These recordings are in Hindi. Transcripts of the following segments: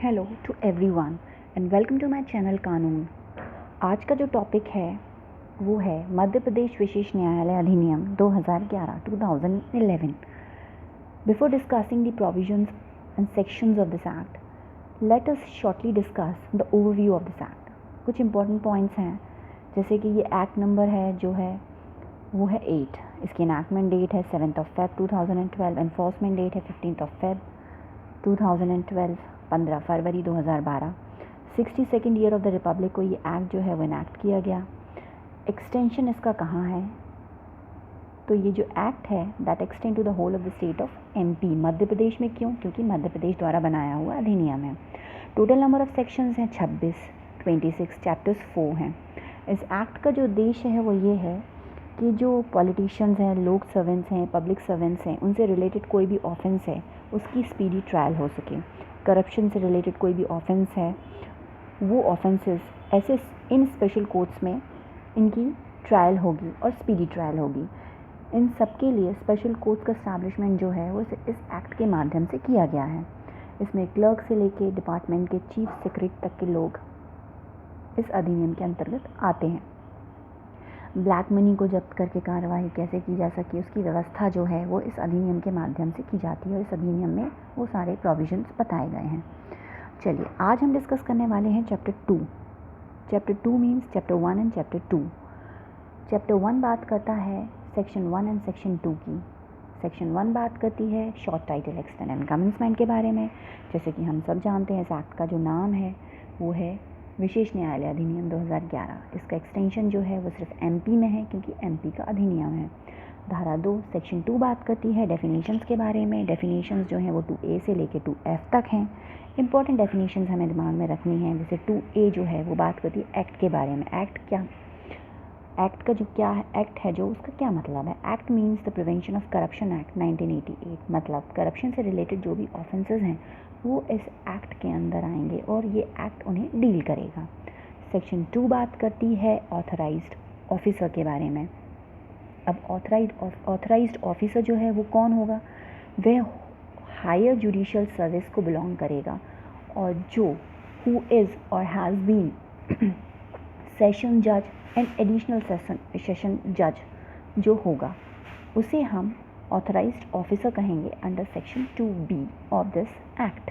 Hello to everyone and welcome to my channel Kanoon. आज का जो टॉपिक है वो है मध्य प्रदेश विशेष न्यायालय अधिनियम 2011। Before discussing the provisions and sections of this act, let us shortly discuss the overview of this act. कुछ इंपॉर्टेंट पॉइंट्स हैं, जैसे कि ये एक्ट नंबर है जो है वो है 8। इसकी इनैक्टमेंट डेट है 7 Feb 2012, एनफोर्समेंट डेट है 15 Feb 2012, 15 February 2012। 62nd year of the Republic को ये एक्ट जो है वो इनैक्ट किया गया। एक्सटेंशन इसका कहाँ है, तो ये जो एक्ट है that extend to the whole of the state of MP. Madhya Pradesh में क्यों? क्योंकि मध्य प्रदेश द्वारा बनाया हुआ अधिनियम है। टोटल नंबर ऑफ सेक्शंस हैं 26, 26 चैप्टर्स 4 हैं। इस एक्ट का जो उद्देश्य है वो ये है कि जो पॉलिटिशियंस हैं, लोक सर्वेंट्स हैं, पब्लिक सर्वेंट्स हैं, उनसे रिलेटेड कोई भी ऑफेंस है उसकी स्पीडी ट्रायल हो सके। करप्शन से रिलेटेड कोई भी ऑफेंस है, वो ऑफेंसेस ऐसे इन स्पेशल कोर्ट्स में इनकी ट्रायल होगी और स्पीडी ट्रायल होगी। इन सब के लिए स्पेशल कोर्ट्स का एस्टैब्लिशमेंट जो है वो इस एक्ट के माध्यम से किया गया है। इसमें क्लर्क से लेके डिपार्टमेंट के चीफ सेक्रेटरी तक के लोग इस अधिनियम के अंतर्गत आते हैं। ब्लैक मनी को जब्त करके कार्रवाई कैसे की जा सके उसकी व्यवस्था जो है वो इस अधिनियम के माध्यम से की जाती है और इस अधिनियम में वो सारे प्रोविजंस बताए गए हैं। चलिए आज हम डिस्कस करने वाले हैं chapter 2। Chapter 2 means chapter 1 and chapter 2। Chapter 1 बात करता है सेक्शन 1 एंड सेक्शन 2 की। सेक्शन 1 बात करती है short title extend and commencement के बारे में। जैसे कि हम सब जानते हैं इस एक्ट का जो नाम है वो है विशेष न्यायालय अधिनियम 2011। इसका एक्सटेंशन जो है वो सिर्फ एमपी में है क्योंकि एमपी का अधिनियम है। धारा 2 सेक्शन 2 बात करती है डेफिनेशंस के बारे में। डेफिनेशंस जो हैं वो 2A से लेके 2F तक हैं। इंपॉर्टेंट डेफिनेशंस हमें दिमाग में रखनी है। जैसे 2A जो है वो बात करती है एक्ट के बारे में। एक्ट का जो क्या है, एक्ट है जो उसका क्या मतलब है। Act means the prevention of corruption act 1988। मतलब करप्शन से रिलेटेड जो भी ऑफेंसेस हैं वो इस एक्ट के अंदर आएंगे और ये एक्ट उन्हें डील करेगा। सेक्शन 2 बात करती है ऑथराइज्ड ऑफिसर के बारे में। अब ऑथराइज्ड ऑफिसर जो है वो कौन होगा? वह हायर जुडिशियल सर्विस को बिलोंग करेगा और जो हु इज़ और हैज़ बीन सेशन जज एंड एडिशनल सेशन जज जो होगा उसे हम ऑथराइज्ड ऑफिसर कहेंगे under section 2B of this act.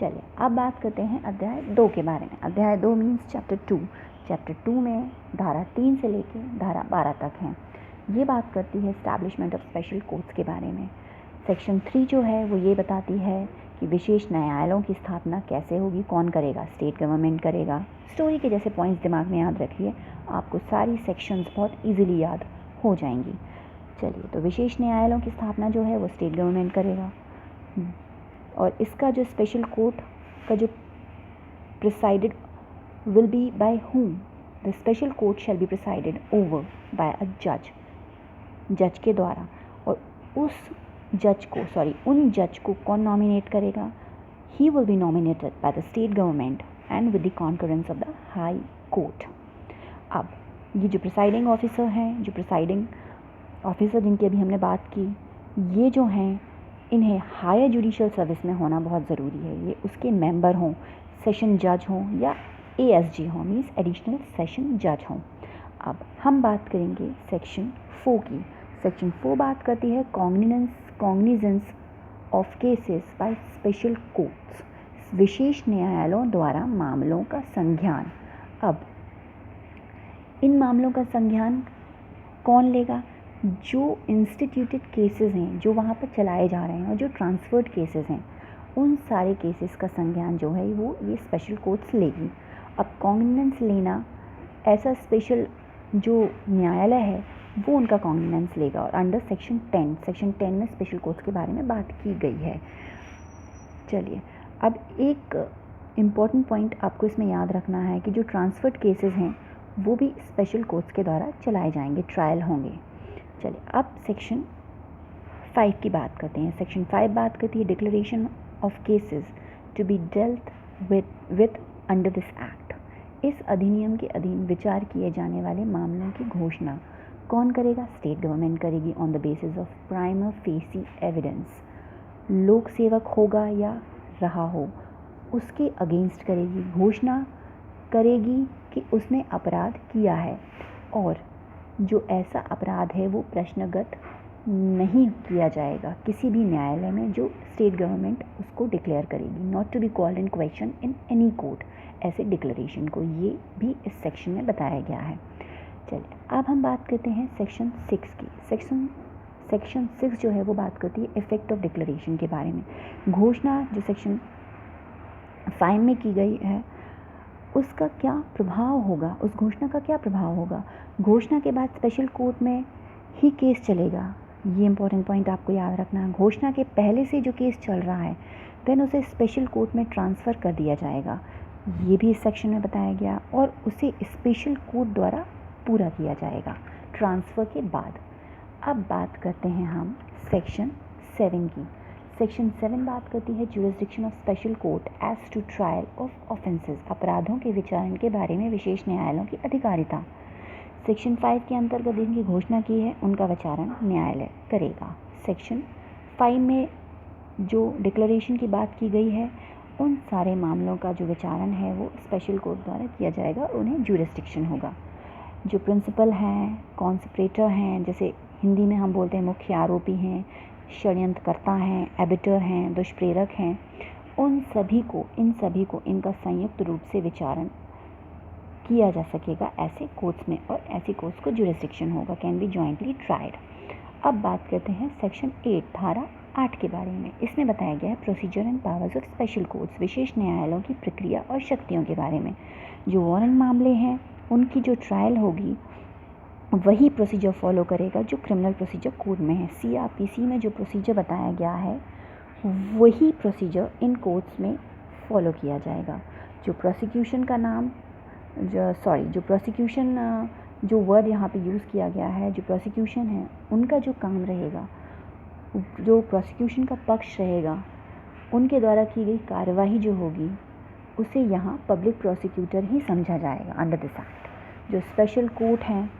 चलिए अब बात करते हैं अध्याय 2 के बारे में। अध्याय 2 मीन्स चैप्टर 2। चैप्टर 2 में धारा 3 से लेके धारा 12 तक हैं। ये बात करती है एस्टैब्लिशमेंट ऑफ स्पेशल कोर्ट्स के बारे में। सेक्शन 3 जो है वो ये बताती है कि विशेष न्यायालयों की स्थापना कैसे होगी, कौन करेगा, स्टेट गवर्नमेंट करेगा। स्टोरी के जैसे पॉइंट्स दिमाग में याद रखिए, आपको सारी सेक्शंस बहुत इजीली याद हो जाएंगी। चलिए तो विशेष न्यायालयों की स्थापना जो है वो स्टेट गवर्नमेंट करेगा और इसका जो स्पेशल कोर्ट का जो presided will be by whom? The special court shall be presided over by a जज के द्वारा। और उन जज को कौन नॉमिनेट करेगा? He will be nominated by the state government and with the concurrence of the high court. अब ये जो प्रिसाइडिंग ऑफिसर हैं, जो प्रिसाइडिंग ऑफिसर जिनकी अभी हमने बात की, ये जो हैं इन्हें हायर जुडिशियल सर्विस में होना बहुत ज़रूरी है। ये उसके मेंबर हों, सेशन जज हों या ASG हों, मीन्स एडिशनल सेशन जज हों। अब हम बात करेंगे सेक्शन 4 की। सेक्शन 4 बात करती है cognizance of cases by special courts, विशेष न्यायालयों द्वारा मामलों का संज्ञान। अब इन मामलों का संज्ञान कौन लेगा? जो इंस्टीट्यूटेड केसेस हैं, जो वहाँ पर चलाए जा रहे हैं और जो ट्रांसफर्ड केसेस हैं, उन सारे केसेस का संज्ञान जो है वो ये स्पेशल कोर्ट्स लेगी। अब कॉग्निजेंस लेना, ऐसा स्पेशल जो न्यायालय है वो उनका कॉग्निजेंस लेगा और अंडर सेक्शन 10 में स्पेशल कोर्ट्स के बारे में बात की गई है। चलिए अब एक इम्पॉर्टेंट पॉइंट आपको इसमें याद रखना है कि जो ट्रांसफर्ड केसेस हैं वो भी स्पेशल कोर्ट्स के द्वारा चलाए जाएंगे, ट्रायल होंगे। चलिए अब सेक्शन 5 की बात करते हैं। सेक्शन 5 बात करती है declaration of cases to be dealt with under this act. इस अधिनियम के अधीन विचार किए जाने वाले मामलों की घोषणा कौन करेगा? स्टेट गवर्नमेंट करेगी on the basis of prima facie evidence. लोक सेवक होगा या रहा हो, उसके अगेंस्ट करेगी, घोषणा करेगी कि उसने अपराध किया है और जो ऐसा अपराध है वो प्रश्नगत नहीं किया जाएगा किसी भी न्यायालय में जो स्टेट गवर्नमेंट उसको डिक्लेयर करेगी, not to be called in question in any court, ऐसे डिक्लेरेशन को, ये भी इस सेक्शन में बताया गया है। चलिए अब हम बात करते हैं सेक्शन 6 की। सेक्शन 6 जो है वो बात करती है इफेक्ट ऑफ डिक्लेरेशन के बारे में। घोषणा जो सेक्शन 5 में की गई है उसका क्या प्रभाव होगा, उस घोषणा का क्या प्रभाव होगा। घोषणा के बाद स्पेशल कोर्ट में ही केस चलेगा, ये इंपॉर्टेंट पॉइंट आपको याद रखना है। घोषणा के पहले से जो केस चल रहा है देन उसे स्पेशल कोर्ट में ट्रांसफ़र कर दिया जाएगा, ये भी इस सेक्शन में बताया गया, और उसे स्पेशल कोर्ट द्वारा पूरा किया जाएगा ट्रांसफ़र के बाद। अब बात करते हैं हम सेक्शन 7 की। सेक्शन 7 बात करती है jurisdiction of special court as to trial of offences, अपराधों के विचारण के बारे में विशेष न्यायालयों की अधिकारिता। सेक्शन 5 के अंतर्गत जिनकी घोषणा की है उनका विचारण न्यायालय करेगा। सेक्शन 5 में जो डिक्लेरेशन की बात की गई है उन सारे मामलों का जो विचारण है वो स्पेशल कोर्ट द्वारा किया जाएगा और उन्हें ज्यूरिसडिक्शन होगा। जो प्रिंसिपल हैं, कॉन्स्पिरेटर हैं, जैसे हिंदी में हम बोलते हैं मुख्य आरोपी हैं, षड्यंत्रकर्ता हैं, एबिटर हैं, दुष्प्रेरक हैं, इन सभी को इनका संयुक्त रूप से विचारण किया जा सकेगा ऐसे कोर्ट्स में, और ऐसी कोर्ट्स को ज्यूरिसडिक्शन होगा, कैन बी जॉइंटली ट्राइड। अब बात करते हैं सेक्शन 8 धारा 8 के बारे में। इसमें बताया गया है procedure and powers of special courts, विशेष न्यायालयों की प्रक्रिया और शक्तियों के बारे में। जो वारंट मामले हैं उनकी जो ट्रायल होगी वही प्रोसीजर फॉलो करेगा जो क्रिमिनल प्रोसीजर कोड में है। CRPC में जो प्रोसीजर बताया गया है वही प्रोसीजर इन कोर्ट्स में फॉलो किया जाएगा। जो प्रोसिक्यूशन का नाम जो प्रोसिक्यूशन जो वर्ड यहाँ पे यूज़ किया गया है, जो प्रोसिक्यूशन है उनका जो काम रहेगा, जो प्रोसिक्यूशन का पक्ष रहेगा, उनके द्वारा की गई कार्यवाही जो होगी उसे यहाँ पब्लिक प्रोसिक्यूटर ही समझा जाएगा अंडर दिस एक्ट। जो स्पेशल कोर्ट हैं,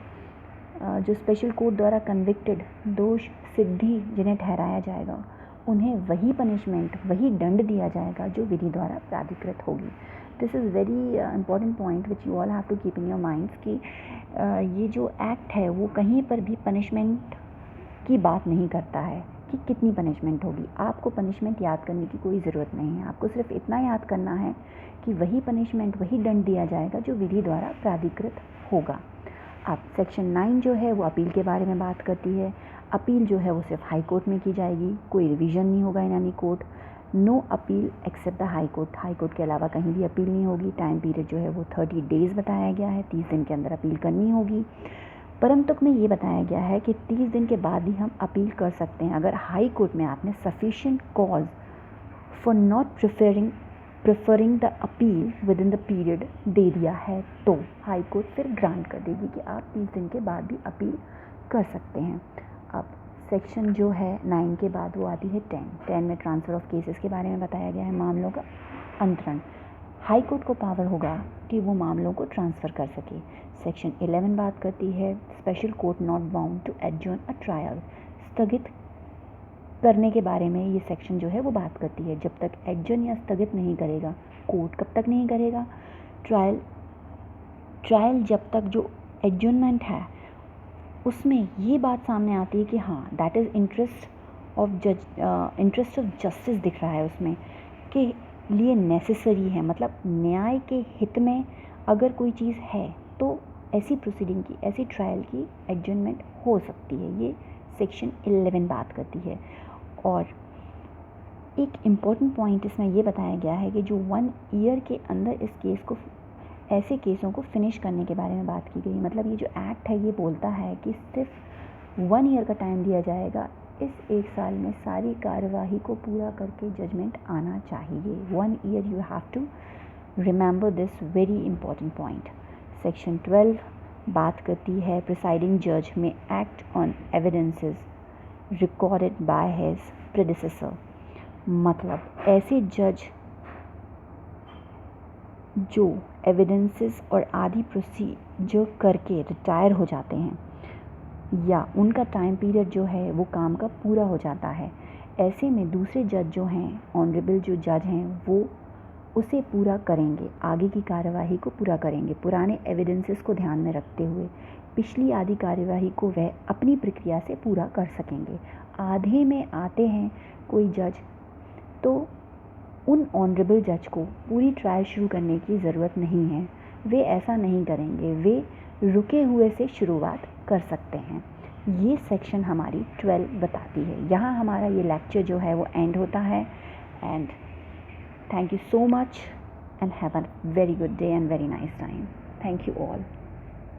जो स्पेशल कोर्ट द्वारा कन्विक्टेड दोष सिद्धि जिन्हें ठहराया जाएगा उन्हें वही पनिशमेंट, वही दंड दिया जाएगा जो विधि द्वारा प्राधिकृत होगी। This is very important point which you all have to keep in your minds कि ये जो एक्ट है वो कहीं पर भी पनिशमेंट की बात नहीं करता है कि कितनी पनिशमेंट होगी। आपको पनिशमेंट याद करने की कोई ज़रूरत नहीं है, आपको सिर्फ इतना याद करना है कि वही पनिशमेंट, वही दंड दिया जाएगा जो विधि द्वारा प्राधिकृत होगा। अब सेक्शन 9 जो है वो अपील के बारे में बात करती है। अपील जो है वो सिर्फ हाई कोर्ट में की जाएगी, कोई रिवीजन नहीं होगा in any court. No appeal except the high court, high court के अलावा कहीं भी अपील नहीं होगी। टाइम पीरियड जो है वो 30 डेज़ बताया गया है, 30 दिन के अंदर अपील करनी होगी। परंतु में ये बताया गया है कि 30 दिन के बाद ही हम अपील कर सकते हैं अगर हाई कोर्ट में आपने sufficient cause for not preferring the appeal within the period दे दिया है, तो हाई कोर्ट फिर ग्रांट कर देगी कि आप 30 दिन के बाद भी अपील कर सकते हैं। अब सेक्शन जो है 9 के बाद वो आती है 10 में ट्रांसफ़र ऑफ केसेस के बारे में बताया गया है, मामलों का अंतरण। हाई कोर्ट को पावर होगा कि वो मामलों को ट्रांसफ़र कर सके। सेक्शन 11 बात करती है special court not bound to adjourn a trial, स्थगित करने के बारे में ये सेक्शन जो है वो बात करती है। जब तक एडजर्न या स्थगित नहीं करेगा कोर्ट, कब तक नहीं करेगा, ट्रायल जब तक जो एडजर्नमेंट है उसमें ये बात सामने आती है कि हाँ that is interest of justice दिख रहा है उसमें कि लिए नेसेसरी है, मतलब न्याय के हित में अगर कोई चीज़ है तो ऐसी प्रोसीडिंग की, ऐसी ट्रायल की एडजर्नमेंट हो सकती है। ये सेक्शन 11 बात करती है। और एक इम्पॉर्टेंट पॉइंट इसमें ये बताया गया है कि जो 1 ईयर के अंदर इस केस को, ऐसे केसों को फिनिश करने के बारे में बात की गई। मतलब ये जो एक्ट है ये बोलता है कि सिर्फ 1 ईयर का टाइम दिया जाएगा, इस 1 साल में सारी कार्यवाही को पूरा करके जजमेंट आना चाहिए। 1 year, you have to remember this very important point. Section 12 बात करती है प्रिसाइडिंग जज में act on evidences recorded by his predecessor, मतलब ऐसे जज जो एविडेंसेस और आदि प्रोसीजर करके रिटायर हो जाते हैं या उनका टाइम पीरियड जो है वो काम का पूरा हो जाता है, ऐसे में दूसरे जज जो हैं, ऑनरेबल जो जज हैं, वो उसे पूरा करेंगे, आगे की कार्यवाही को पूरा करेंगे, पुराने एविडेंसेस को ध्यान में रखते हुए पिछली आधी कार्यवाही को वह अपनी प्रक्रिया से पूरा कर सकेंगे। आधे में आते हैं कोई जज, तो उन ऑनरेबल जज को पूरी ट्रायल शुरू करने की ज़रूरत नहीं है, वे ऐसा नहीं करेंगे, वे रुके हुए से शुरुआत कर सकते हैं। ये सेक्शन हमारी 12 बताती है। यहाँ हमारा ये लेक्चर जो है वो एंड होता है। And thank you so much and have a very good day and very nice time. Thank you all.